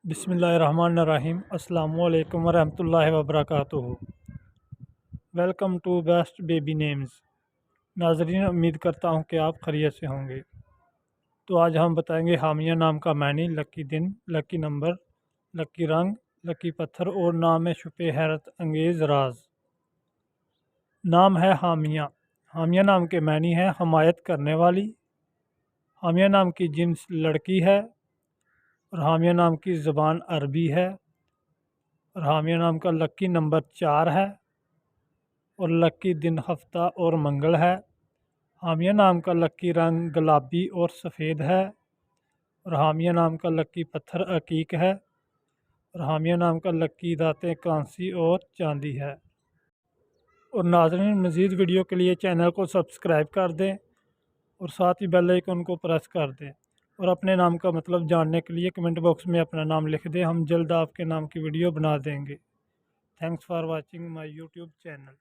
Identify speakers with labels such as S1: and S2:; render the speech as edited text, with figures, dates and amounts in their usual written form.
S1: बिस्मिल्लाहिर्रहमानिर्रहीम। अस्सलामुअलैकुम वरहमतुल्लाहि वबरकातुहू। Welcome to best baby names. नाजरीन, उम्मीद करता हूँ कि आप खैरियत से होंगे। तो आज हम बताएंगे हामिया नाम का मायने, लकी दिन, लकी नंबर, लकी रंग, लकी पत्थर और नाम में छुपे हैरत अंगेज़ राज। नाम है हामिया। हामिया नाम के मायने हैं हमायत करने वाली। हामिया नाम की जिन्स लड़की है और हामिया नाम की ज़बान अरबी है। और हामिया नाम का लकी नंबर 4 है और लकी दिन हफ्ता और मंगल है। हामिया नाम का लकी रंग गुलाबी और सफ़ेद है और हामिया नाम का लकी पत्थर अकीक है और हामिया नाम का लकी दातें कांसी और चांदी है। और नाज़रीन, मज़ीद वीडियो के लिए चैनल को सब्सक्राइब कर दें और साथ ही बेल आइकन को प्रेस कर दें। और अपने नाम का मतलब जानने के लिए कमेंट बॉक्स में अपना नाम लिख दें। हम जल्द आपके नाम की वीडियो बना देंगे। Thanks for watching my YouTube channel.